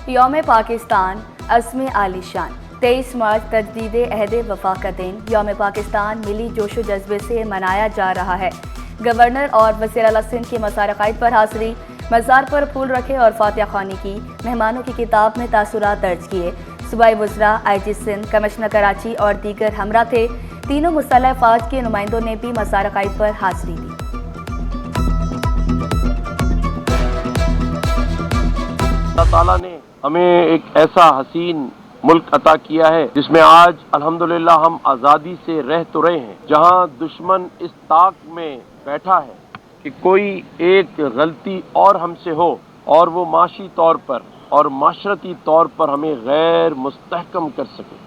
یوم پاکستان عزم عالی شان 23 مارچ تجدید عہد وفا کا دن یوم پاکستان ملی جوش و جذبے سے منایا جا رہا ہے۔ گورنر اور وزیر اعلیٰ سندھ کی مسار قائد پر حاضری، مزار پر پھول رکھے اور فاتحہ خوانی کی، مہمانوں کی کتاب میں تاثرات درج کیے۔ صوبائی وزراء، آئی جی سندھ، کمشنر کراچی اور دیگر ہمراہ تھے۔ تینوں مسلح افواج کے نمائندوں نے بھی مسار قائد پر حاضری دی۔ اللہ تعالیٰ نے ہمیں ایک ایسا حسین ملک عطا کیا ہے جس میں آج الحمدللہ ہم آزادی سے رہ تو رہے ہیں، جہاں دشمن اس طاق میں بیٹھا ہے کہ کوئی ایک غلطی اور ہم سے ہو اور وہ معاشی طور پر اور معاشرتی طور پر ہمیں غیر مستحکم کر سکے۔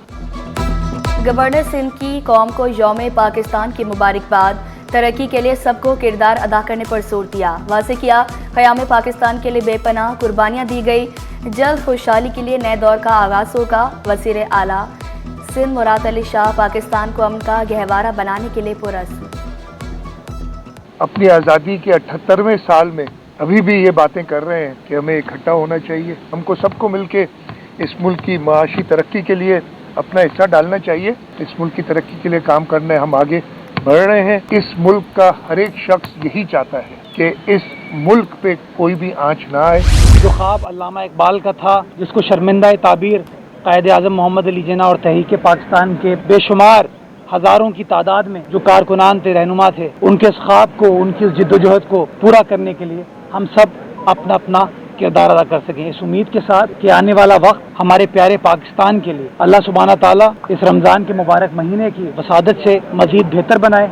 گورنر سندھ کی قوم کو یوم پاکستان کی مبارکباد، ترقی کے لیے سب کو کردار ادا کرنے پر زور دیا، واضح کیا قیام پاکستان کے لیے بے پناہ قربانیاں دی گئی، جلد خوشحالی کے لیے نئے دور کا آغاز ہوگا۔ وزیر اعلیٰ سندھ مراد علی شاہ پاکستان کو امن کا گہوارہ بنانے کے لیے پرعزم۔ اپنی آزادی کے 78ویں سال میں ابھی بھی یہ باتیں کر رہے ہیں کہ ہمیں اکٹھا ہونا چاہیے، ہم کو سب کو مل کے اس ملک کی معاشی ترقی کے لیے اپنا حصہ ڈالنا چاہیے، اس ملک کی ترقی کے لیے کام کرنے ہم آگے بڑھ رہے ہیں۔ اس ملک کا ہر ایک شخص یہی چاہتا ہے کہ اس ملک پہ کوئی بھی آنچ نہ آئے۔ جو خواب علامہ اقبال کا تھا، جس کو شرمندہ تعبیر قائد اعظم محمد علی جناح اور تحریک پاکستان کے بے شمار ہزاروں کی تعداد میں جو کارکنان تھے، رہنما تھے، ان کے اس خواب کو، ان کی اس جد و جہد کو پورا کرنے کے لیے ہم سب اپنا اپنا کردار ادا کر سکیں، اس امید کے ساتھ کہ آنے والا وقت ہمارے پیارے پاکستان کے لیے اللہ سبحانہ تعالیٰ اس رمضان کے مبارک مہینے کی وسعت سے مزید بہتر بنائے۔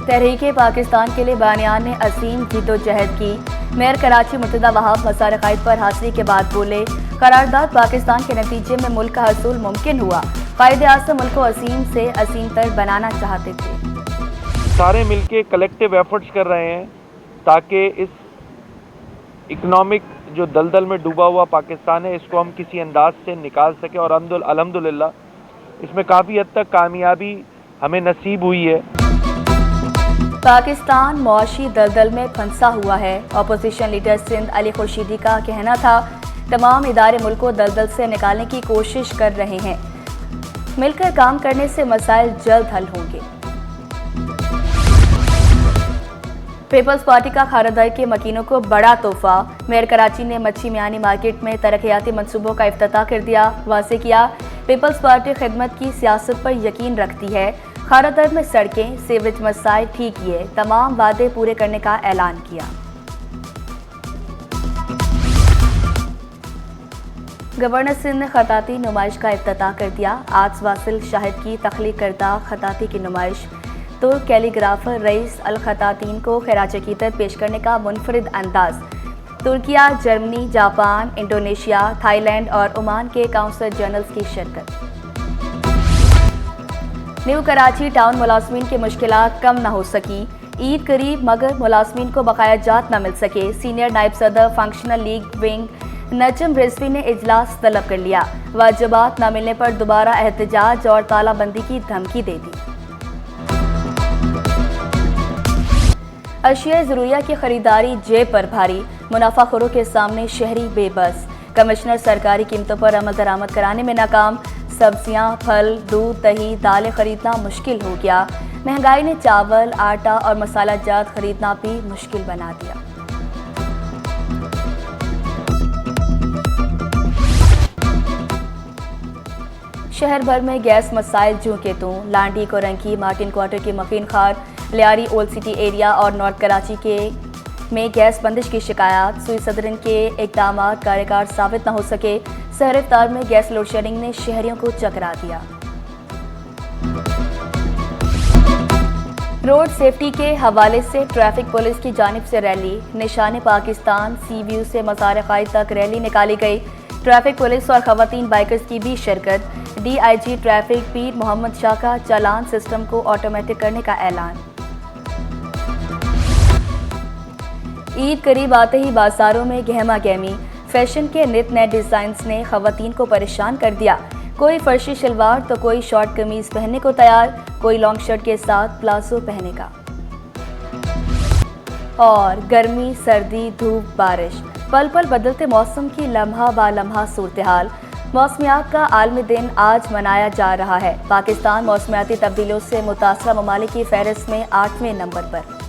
تحریک پاکستان کے لیے بانیان نے عظیم جد و جہد کی۔ میئر کراچی مرتضی وہاب مسار قائد پر حاضری کے بعد بولے، قرارداد پاکستان کے نتیجے میں ملک کا حصول ممکن ہوا، قائد اعظم ملک کو عظیم سے عظیم تر بنانا چاہتے تھے۔ سارے مل کے کلیکٹیو ایفرٹس کر رہے ہیں تاکہ اس اکنامک جو دلدل میں ڈوبا ہوا پاکستان ہے، اس کو ہم کسی انداز سے نکال سکیں، اور الحمدللہ اس میں کافی حد تک کامیابی ہمیں نصیب ہوئی ہے۔ پاکستان معاشی دلدل میں پھنسا ہوا ہے۔ اپوزیشن لیڈر سندھ علی خورشیدی کا کہنا تھا، تمام ادارے ملک کو دلدل سے نکالنے کی کوشش کر رہے ہیں، مل کر کام کرنے سے مسائل جلد حل ہوں گے۔ پیپلز پارٹی کا کھارا کے مکینوں کو بڑا تحفہ، میئر کراچی نے مچھی میانی مارکیٹ میں ترقیاتی منصوبوں کا افتتاح کر دیا، واضح کیا پیپلز پارٹی خدمت کی سیاست پر یقین رکھتی ہے، کھارا میں سڑکیں، سیوریج مسائل ٹھیک کیے، تمام وعدے پورے کرنے کا اعلان کیا۔ گورنر سندھ نے خطاطی نمائش کا افتتاح کر دیا۔ آج واصل شاہد کی تخلیق کردہ خطاطی کی نمائش ترک کیلی گرافر رئیس الخطاطین کو خراج عقیدت پیش کرنے کا منفرد انداز۔ ترکیہ، Germany, Japan, Indonesia, Thailand اور عمان کے کونسل جنرلز کی شرکت۔ نیو کراچی ٹاؤن ملازمین کی مشکلات کم نہ ہو سکی، عید قریب مگر ملازمین کو بقایا جات نہ مل سکے، سینئر نائب صدر فنکشنل لیگ ونگ نجم رضوی نے اجلاس طلب کر لیا، واجبات نہ ملنے پر دوبارہ احتجاج اور تالہ بندی کی دھمکی دے دی۔ اشیاء ضروریہ کی خریداری جیب پر بھاری، منافع خوروں کے سامنے شہری بے بس، کمشنر سرکاری قیمتوں پر عمل درآمد کرانے میں ناکام، سبزیاں، پھل، دودھ، دہی، دالیں خریدنا مشکل ہو گیا، مہنگائی نے چاول، آٹا اور مسالہ جات خریدنا بھی مشکل بنا دیا۔ شہر بھر میں گیس مسائل جوں کے توں، لانڈی، کورنکی، مارٹن کوارٹر کی مکین خار، لیاری اولڈ سٹی ایریا اور نارتھ کراچی میں گیس بندش کی شکایات، سوئی صدرن کے اقدامات کارگر ثابت نہ ہو سکے، سحر افطار میں گیس لوڈ شیڈنگ نے شہریوں کو چکرا دیا۔ روڈ سیفٹی کے حوالے سے ٹریفک پولیس کی جانب سے ریلی، نشان پاکستان سی ویو سے مزار قائد تک ریلی نکالی گئی، ٹریفک پولیس اور خواتین بائکرز کی بھی شرکت، ڈی آئی جی ٹریفک پیر محمد شاہ کا چالان سسٹم کو آٹومیٹک کرنے کا اعلان۔ عید قریب آتے ہی بازاروں میں گہما گہمی، فیشن کے نت نئے ڈیزائنز نے خواتین کو پریشان کر دیا، کوئی فرشی شلوار تو کوئی شارٹ قمیض پہننے کو تیار، کوئی لانگ شرٹ کے ساتھ پلازو پہنے کا۔ اور گرمی، سردی، دھوپ، بارش، پل پل بدلتے موسم کی لمحہ با لمحہ صورتحال، موسمیات کا عالمی دن آج منایا جا رہا ہے۔ پاکستان موسمیاتی تبدیلیوں سے متاثرہ ممالک کی فہرست میں 8ویں نمبر پر۔